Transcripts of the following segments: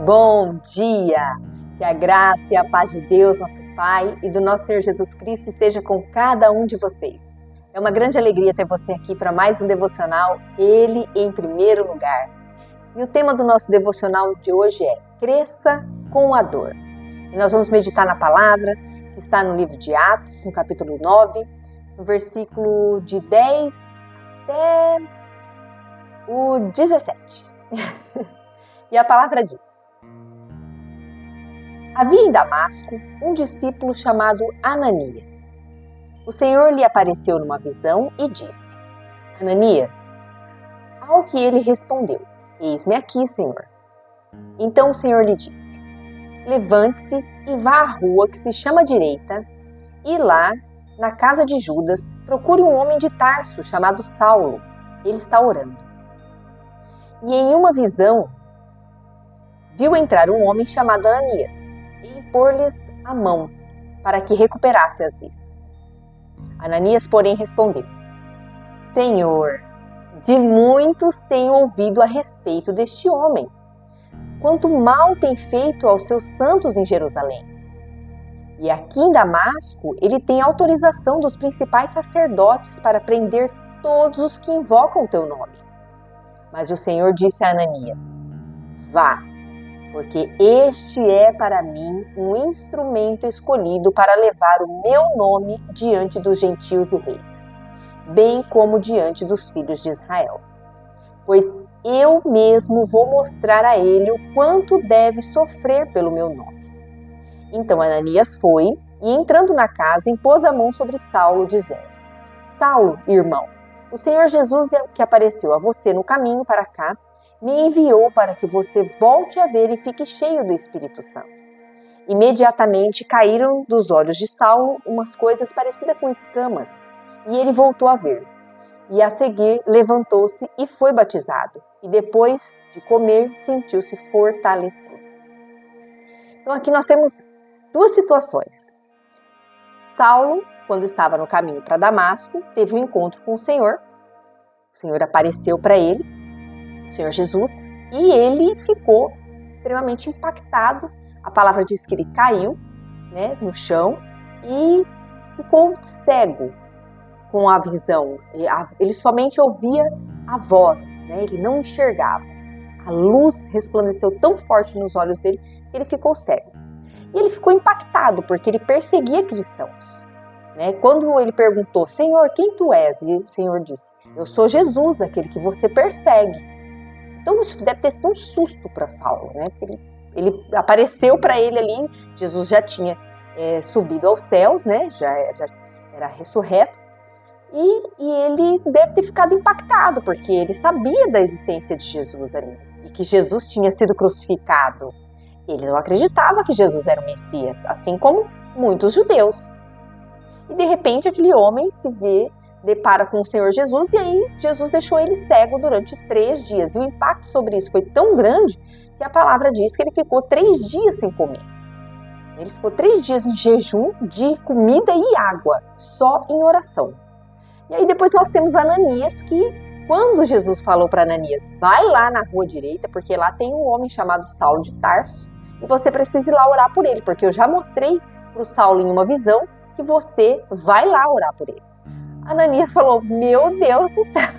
Bom dia! Que a graça e a paz de Deus, nosso Pai, e do nosso Senhor Jesus Cristo esteja com cada um de vocês. É uma grande alegria ter você aqui para mais um devocional, Ele em primeiro lugar. E o tema do nosso devocional de hoje é Cresça com a dor. E nós vamos meditar na palavra que está no livro de Atos, no capítulo 9, no versículo de 10 até o 17. E a palavra diz: havia em Damasco um discípulo chamado Ananias. O Senhor lhe apareceu numa visão e disse: Ananias. Ao que ele respondeu: Eis-me aqui, Senhor. Então o Senhor lhe disse: levante-se e vá à rua que se chama Direita, e lá, na casa de Judas, procure um homem de Tarso chamado Saulo. Ele está orando. E em uma visão, viu entrar um homem chamado Ananias e impor-lhes a mão para que recuperasse as vistas. Ananias, porém, respondeu: Senhor, de muitos tenho ouvido a respeito deste homem, quanto mal tem feito aos seus santos em Jerusalém. E aqui em Damasco, ele tem autorização dos principais sacerdotes para prender todos os que invocam o teu nome. Mas o Senhor disse a Ananias: vá, porque este é para mim um instrumento escolhido para levar o meu nome diante dos gentios e reis, bem como diante dos filhos de Israel. Pois eu mesmo vou mostrar a ele o quanto deve sofrer pelo meu nome. Então Ananias foi e, entrando na casa, impôs a mão sobre Saulo, dizendo: Saulo, irmão, o Senhor Jesus, que apareceu a você no caminho para cá, me enviou para que você volte a ver e fique cheio do Espírito Santo. Imediatamente caíram dos olhos de Saulo umas coisas parecidas com escamas, e ele voltou a ver. E a seguir levantou-se e foi batizado, e depois de comer sentiu-se fortalecido. Então aqui nós temos duas situações. Saulo, quando estava no caminho para Damasco, teve um encontro com o Senhor apareceu para ele, o Senhor Jesus, e ele ficou extremamente impactado. A palavra diz que ele caiu, no chão e ficou cego com a visão. Ele somente ouvia a voz, ele não enxergava. A luz resplandeceu tão forte nos olhos dele que ele ficou cego. E ele ficou impactado porque ele perseguia cristãos. Quando ele perguntou: Senhor, quem tu és? E o Senhor disse: eu sou Jesus, aquele que você persegue. Então isso deve ter sido um susto para Saulo, Ele apareceu para ele ali, Jesus já tinha subido aos céus, já era ressurreto, e ele deve ter ficado impactado, porque ele sabia da existência de Jesus ali, e que Jesus tinha sido crucificado. Ele não acreditava que Jesus era o Messias, assim como muitos judeus. E de repente aquele homem depara com o Senhor Jesus, e aí Jesus deixou ele cego durante 3 dias. E o impacto sobre isso foi tão grande que a palavra diz que ele ficou 3 dias sem comer. Ele ficou 3 dias em jejum de comida e água, só em oração. E aí depois nós temos Ananias, que quando Jesus falou para Ananias: vai lá na rua direita, porque lá tem um homem chamado Saulo de Tarso, e você precisa ir lá orar por ele, porque eu já mostrei para o Saulo em uma visão que você vai lá orar por ele. Ananias falou: meu Deus do céu,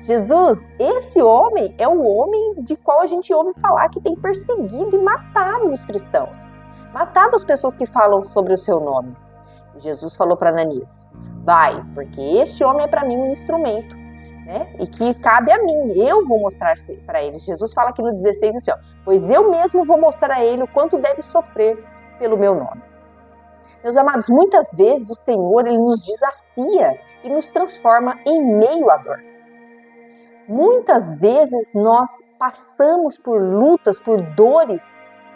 Jesus, esse homem é o homem de qual a gente ouve falar que tem perseguido e matado os cristãos, matado as pessoas que falam sobre o seu nome. E Jesus falou para Ananias: vai, porque este homem é para mim um instrumento, e que cabe a mim, eu vou mostrar para ele. Jesus fala aqui no 16 assim: pois eu mesmo vou mostrar a ele o quanto deve sofrer pelo meu nome. Meus amados, muitas vezes o Senhor ele nos desafia e nos transforma em meio à dor. Muitas vezes nós passamos por lutas, por dores,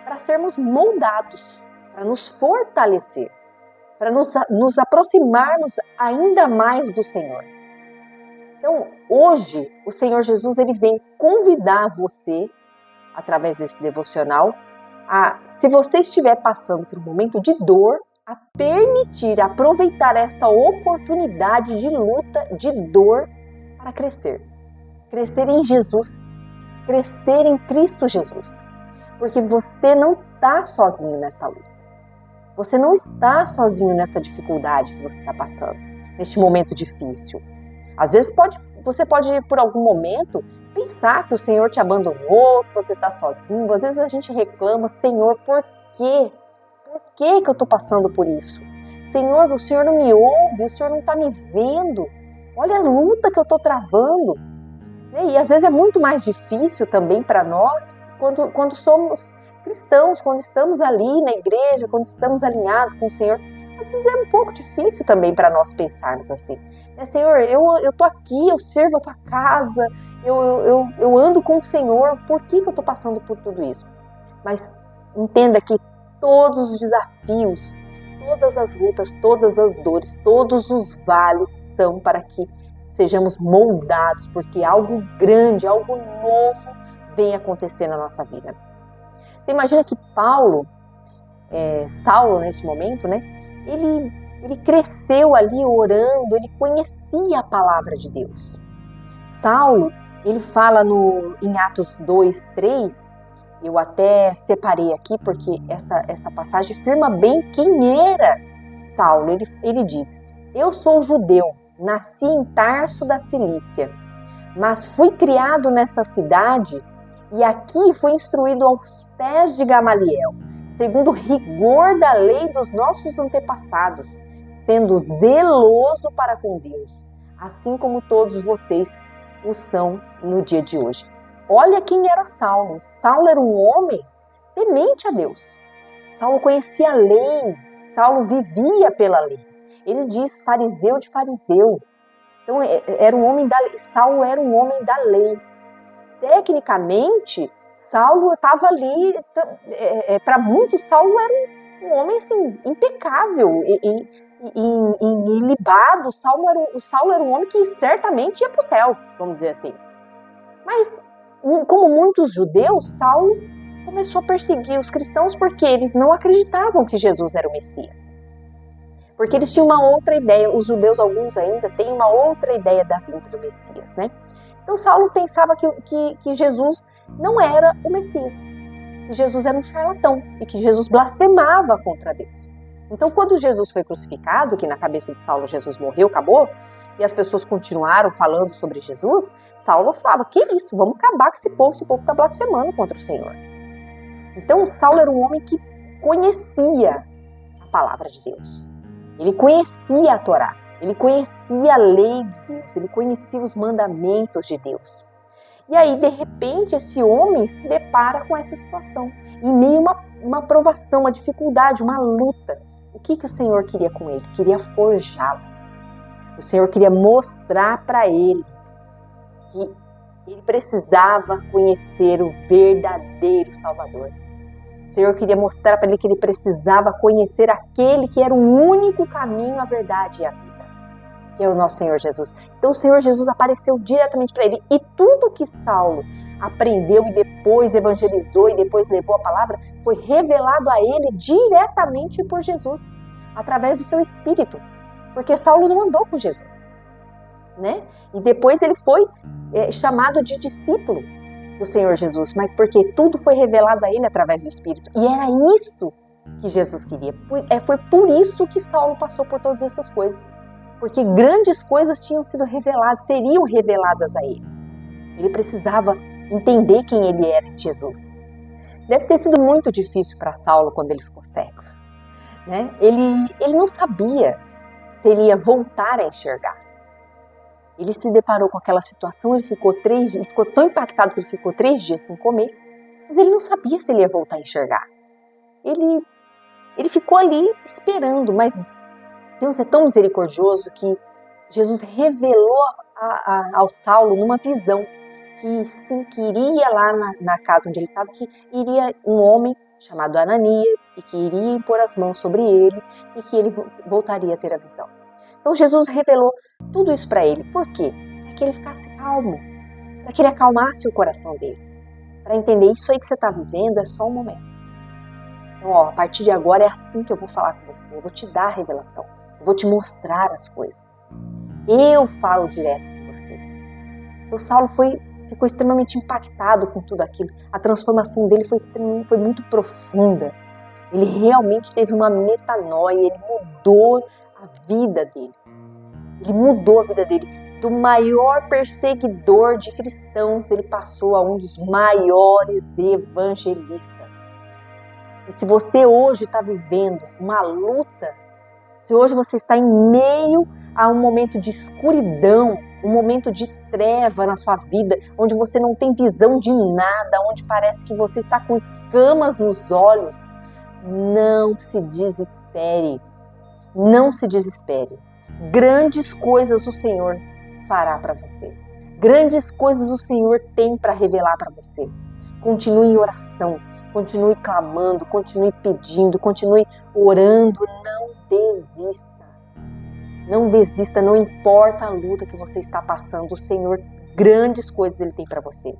para sermos moldados, para nos fortalecer, para nos aproximarmos ainda mais do Senhor. Então, hoje, o Senhor Jesus ele vem convidar você, através desse devocional, se você estiver passando por um momento de dor, a permitir, aproveitar esta oportunidade de luta, de dor, para crescer. Crescer em Jesus, crescer em Cristo Jesus. porque você não está sozinho nessa luta. Você não está sozinho nessa dificuldade que você está passando, neste momento difícil. Às vezes você pode, por algum momento, pensar que o Senhor te abandonou, que você está sozinho. Às vezes a gente reclama, Senhor, por quê? Por que eu estou passando por isso? Senhor, o Senhor não me ouve, o Senhor não está me vendo. Olha a luta que eu estou travando. E às vezes é muito mais difícil também para nós quando somos cristãos, quando estamos ali na igreja, quando estamos alinhados com o Senhor. Às vezes é um pouco difícil também para nós pensarmos assim. Senhor, eu estou aqui, eu sirvo a tua casa, eu ando com o Senhor, por que eu estou passando por tudo isso? Mas entenda que todos os desafios, todas as lutas, todas as dores, todos os vales são para que sejamos moldados, porque algo grande, algo novo vem acontecer na nossa vida. Você imagina que Saulo neste momento, né? Ele cresceu ali orando, ele conhecia a palavra de Deus. Saulo, ele fala em Atos 2, 3, eu até separei aqui porque essa passagem afirma bem quem era Saulo. Ele diz, eu sou judeu, nasci em Tarso da Cilícia, mas fui criado nesta cidade e aqui fui instruído aos pés de Gamaliel, segundo o rigor da lei dos nossos antepassados, sendo zeloso para com Deus, assim como todos vocês o são no dia de hoje. Olha quem era Saulo. Saulo era um homem temente a Deus. Saulo conhecia a lei, Saulo vivia pela lei. Ele diz fariseu de fariseu. Então era um homem da lei. Saulo era um homem da lei. Tecnicamente, Saulo estava ali, para muitos, Saulo era um homem assim, impecável, ilibado. Saulo era um homem que certamente ia para o céu, vamos dizer assim. Mas, como muitos judeus, Saulo começou a perseguir os cristãos porque eles não acreditavam que Jesus era o Messias. Porque eles tinham uma outra ideia, os judeus, alguns ainda, têm uma outra ideia da vinda do Messias, né? Então Saulo pensava que Jesus não era o Messias, que Jesus era um charlatão e que Jesus blasfemava contra Deus. Então quando Jesus foi crucificado, que na cabeça de Saulo Jesus morreu, acabou, e as pessoas continuaram falando sobre Jesus, Saulo falava, que isso, vamos acabar com esse povo está blasfemando contra o Senhor. Então Saulo era um homem que conhecia a palavra de Deus. Ele conhecia a Torá, ele conhecia a lei de Deus, ele conhecia os mandamentos de Deus. E aí, de repente, esse homem se depara com essa situação, em meio a uma provação, uma dificuldade, uma luta. O que o Senhor queria com ele? Queria forjá-lo. O Senhor queria mostrar para ele que ele precisava conhecer o verdadeiro Salvador. O Senhor queria mostrar para ele que ele precisava conhecer aquele que era o único caminho, a verdade e a vida, que é o nosso Senhor Jesus. Então o Senhor Jesus apareceu diretamente para ele, e tudo que Saulo aprendeu e depois evangelizou e depois levou a palavra foi revelado a ele diretamente por Jesus, através do seu Espírito, porque Saulo não andou com Jesus, né? E depois ele foi chamado de discípulo do Senhor Jesus, mas porque tudo foi revelado a ele através do Espírito. E era isso que Jesus queria. Foi por isso que Saulo passou por todas essas coisas. Porque grandes coisas tinham sido reveladas, seriam reveladas a ele. Ele precisava entender quem ele era em Jesus. Deve ter sido muito difícil para Saulo quando ele ficou cego, né? Ele não sabia se ele ia voltar a enxergar. Ele se deparou com aquela situação, ele ficou tão impactado que ele ficou 3 dias sem comer, mas ele não sabia se ele ia voltar a enxergar. Ele ficou ali esperando, mas Deus é tão misericordioso que Jesus revelou ao Saulo numa visão que iria lá na casa onde ele estava, que iria um homem chamado Ananias e que iria impor as mãos sobre ele e que ele voltaria a ter a visão. Então Jesus revelou tudo isso para ele. Por quê? Para que ele ficasse calmo, para que ele acalmasse o coração dele, para entender isso aí que você está vivendo é só um momento. Então, a partir de agora é assim que eu vou falar com você, eu vou te dar a revelação, eu vou te mostrar as coisas. Eu falo direto com você. Então Saulo foi ficou extremamente impactado com tudo aquilo. A transformação dele foi muito profunda. Ele realmente teve uma metanoia, ele mudou a vida dele. Ele mudou a vida dele. Do maior perseguidor de cristãos, ele passou a um dos maiores evangelistas. E se você hoje está vivendo uma luta, se hoje você está em meio a um momento de escuridão, um momento de treva na sua vida, onde você não tem visão de nada, onde parece que você está com escamas nos olhos, não se desespere. Não se desespere. Grandes coisas o Senhor fará para você. Grandes coisas o Senhor tem para revelar para você. Continue em oração, continue clamando, continue pedindo, continue orando. Não desista. Não desista, não importa a luta que você está passando, o Senhor, grandes coisas Ele tem para você.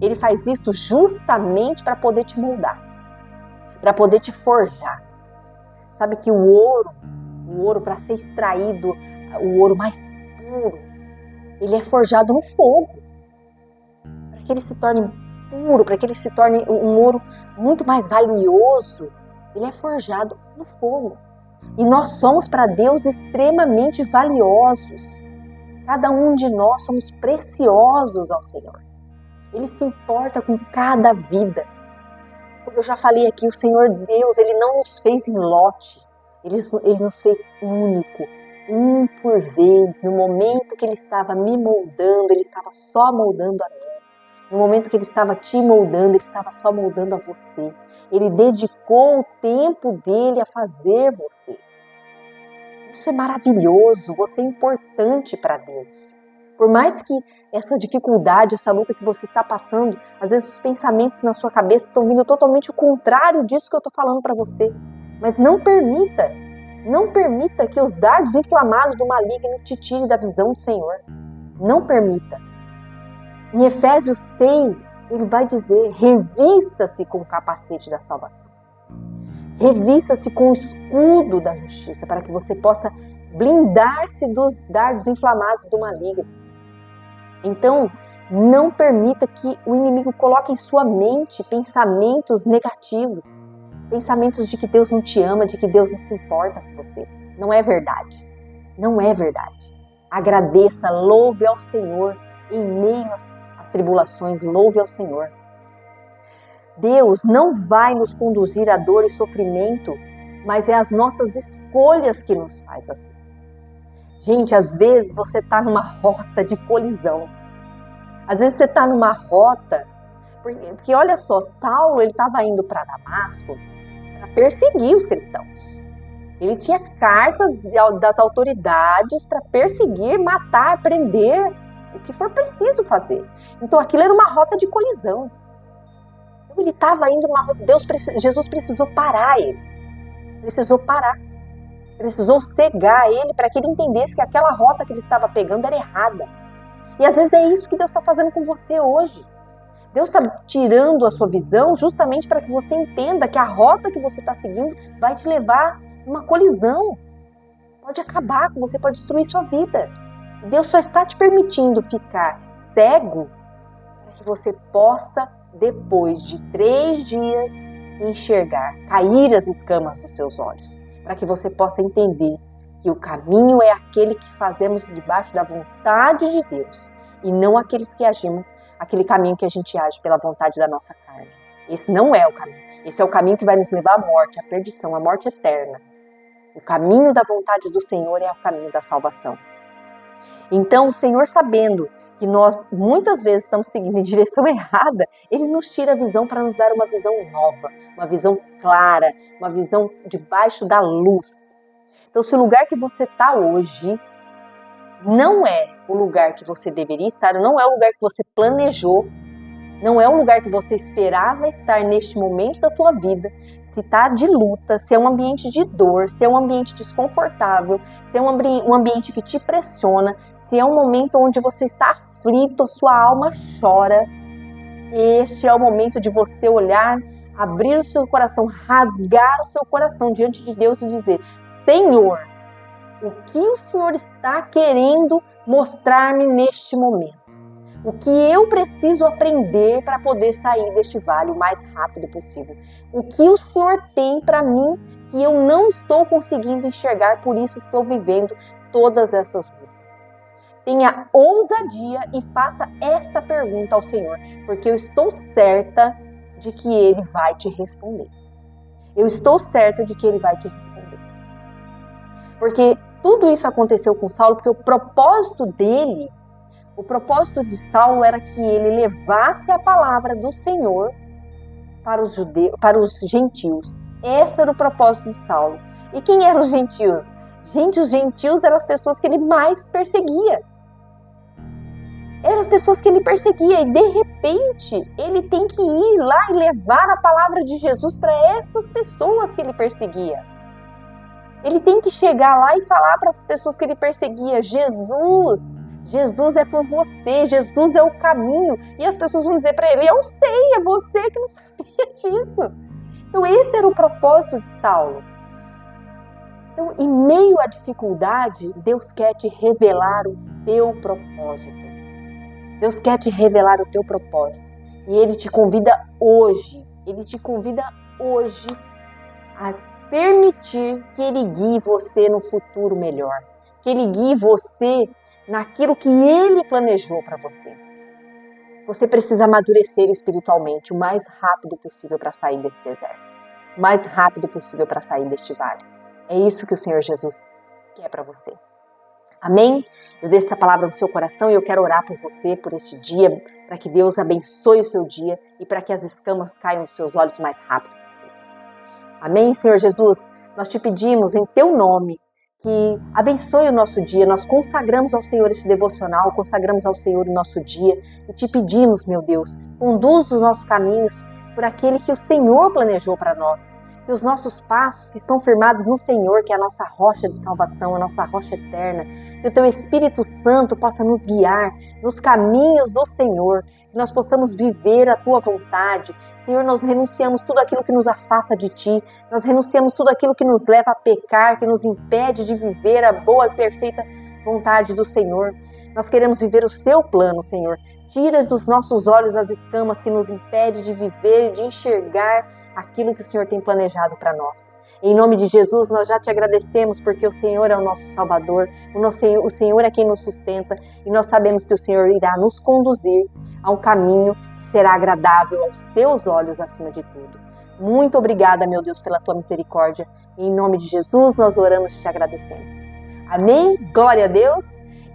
Ele faz isso justamente para poder te moldar, para poder te forjar. Sabe que o ouro para ser extraído, o ouro mais puro, ele é forjado no fogo. Para que ele se torne puro, para que ele se torne um ouro muito mais valioso, ele é forjado no fogo. E nós somos para Deus extremamente valiosos. Cada um de nós somos preciosos ao Senhor. Ele se importa com cada vida. Como eu já falei aqui, o Senhor Deus, Ele não nos fez em lote. Ele nos fez único, um por vez. No momento que Ele estava me moldando, Ele estava só moldando a mim. No momento que Ele estava te moldando, Ele estava só moldando a você. Ele dedicou o tempo dele a fazer você. Isso é maravilhoso, você é importante para Deus. Por mais que essa dificuldade, essa luta que você está passando, às vezes os pensamentos na sua cabeça estão vindo totalmente o contrário disso que eu estou falando para você. Mas não permita que os dardos inflamados do maligno te tirem da visão do Senhor. Não permita. Em Efésios 6, ele vai dizer, revista-se com o capacete da salvação. Revista-se com o escudo da justiça, para que você possa blindar-se dos dardos inflamados do maligno. Então, não permita que o inimigo coloque em sua mente pensamentos negativos, pensamentos de que Deus não te ama, de que Deus não se importa com você. Não é verdade. Não é verdade. Agradeça, louve ao Senhor em meio às tribulações, louve ao Senhor. Deus não vai nos conduzir a dor e sofrimento, mas é as nossas escolhas que nos faz assim. Gente, às vezes você está numa rota de colisão. Às vezes você está numa rota, porque olha só, Saulo ele estava indo para Damasco para perseguir os cristãos. Ele tinha cartas das autoridades para perseguir, matar, prender, o que for preciso fazer. Então aquilo era uma rota de colisão. Ele estava indo numa rota, Jesus precisou parar ele. Precisou parar. Precisou cegar ele para que ele entendesse que aquela rota que ele estava pegando era errada. E às vezes é isso que Deus está fazendo com você hoje. Deus está tirando a sua visão justamente para que você entenda que a rota que você está seguindo vai te levar a uma colisão. Pode acabar com você, pode destruir sua vida. Deus só está te permitindo ficar cego para que você possa, depois de 3 dias, enxergar, cair as escamas dos seus olhos. Para que você possa entender que o caminho é aquele que fazemos debaixo da vontade de Deus e não aquele caminho que a gente age pela vontade da nossa carne. Esse não é o caminho. Esse é o caminho que vai nos levar à morte, à perdição, à morte eterna. O caminho da vontade do Senhor é o caminho da salvação. Então, o Senhor, sabendo que nós muitas vezes estamos seguindo em direção errada, Ele nos tira a visão para nos dar uma visão nova, uma visão clara, uma visão debaixo da luz. Então, se o lugar que você está hoje não é o lugar que você deveria estar, não é o lugar que você planejou, não é o lugar que você esperava estar neste momento da tua vida, se está de luta, se é um ambiente de dor, se é um ambiente desconfortável, se é um ambiente que te pressiona, se é um momento onde você está aflito, a sua alma chora, este é o momento de você olhar, abrir o seu coração, rasgar o seu coração diante de Deus e dizer: Senhor, o que o Senhor está querendo mostrar-me neste momento? O que eu preciso aprender para poder sair deste vale o mais rápido possível? O que o Senhor tem para mim que eu não estou conseguindo enxergar, por isso estou vivendo todas essas lutas? Tenha ousadia e faça esta pergunta ao Senhor, porque eu estou certa de que Ele vai te responder. Eu estou certa de que Ele vai te responder. Porque tudo isso aconteceu com Saulo, porque o propósito de Saulo era que ele levasse a palavra do Senhor para os gentios. Esse era o propósito de Saulo. E quem eram os gentios? Gente, os gentios eram as pessoas que ele mais perseguia. Eram as pessoas que ele perseguia e de repente ele tem que ir lá e levar a palavra de Jesus para essas pessoas que ele perseguia. Ele tem que chegar lá e falar para as pessoas que ele perseguia: Jesus é por você, Jesus é o caminho. E as pessoas vão dizer para ele: eu sei, é você que não sabia disso. Então esse era o propósito de Saulo. Então, em meio à dificuldade, Deus quer te revelar o teu propósito. Deus quer te revelar o teu propósito. E Ele te convida hoje a permitir que Ele guie você no futuro melhor. Que Ele guie você naquilo que Ele planejou para você. Você precisa amadurecer espiritualmente o mais rápido possível para sair desse deserto. O mais rápido possível para sair deste vale. É isso que o Senhor Jesus quer para você. Amém? Eu deixo essa palavra no seu coração e eu quero orar por você, por este dia, para que Deus abençoe o seu dia e para que as escamas caiam dos seus olhos o mais rápido possível. Amém, Senhor Jesus? Nós te pedimos em teu nome que abençoe o nosso dia. Nós consagramos ao Senhor este devocional, consagramos ao Senhor o nosso dia e te pedimos, meu Deus, conduza os nossos caminhos por aquele que o Senhor planejou para nós. Que os nossos passos que estão firmados no Senhor, que é a nossa rocha de salvação, a nossa rocha eterna, que o Teu Espírito Santo possa nos guiar nos caminhos do Senhor, que nós possamos viver a Tua vontade. Senhor, nós renunciamos tudo aquilo que nos afasta de Ti, nós renunciamos tudo aquilo que nos leva a pecar, que nos impede de viver a boa e perfeita vontade do Senhor. Nós queremos viver o Seu plano, Senhor. Tira dos nossos olhos as escamas que nos impedem de viver e de enxergar aquilo que o Senhor tem planejado para nós. Em nome de Jesus, nós já te agradecemos porque o Senhor é o nosso Salvador, o Senhor é quem nos sustenta e nós sabemos que o Senhor irá nos conduzir a um caminho que será agradável aos seus olhos acima de tudo. Muito obrigada, meu Deus, pela tua misericórdia. Em nome de Jesus, nós oramos e te agradecemos. Amém? Glória a Deus!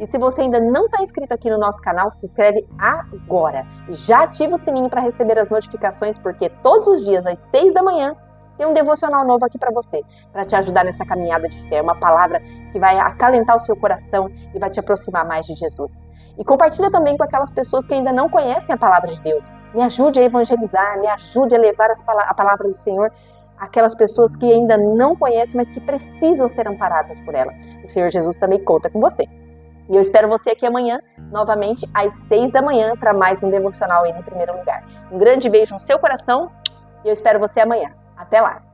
E se você ainda não está inscrito aqui no nosso canal, se inscreve agora. E já ativa o sininho para receber as notificações, porque todos os dias, às 6 da manhã, tem um devocional novo aqui para você, para te ajudar nessa caminhada de fé. Uma palavra que vai acalentar o seu coração e vai te aproximar mais de Jesus. E compartilha também com aquelas pessoas que ainda não conhecem a palavra de Deus. Me ajude a evangelizar, me ajude a levar a palavra do Senhor àquelas pessoas que ainda não conhecem, mas que precisam ser amparadas por ela. O Senhor Jesus também conta com você. E eu espero você aqui amanhã, novamente, às 6 da manhã, para mais um devocional aí em primeiro lugar. Um grande beijo no seu coração e eu espero você amanhã. Até lá!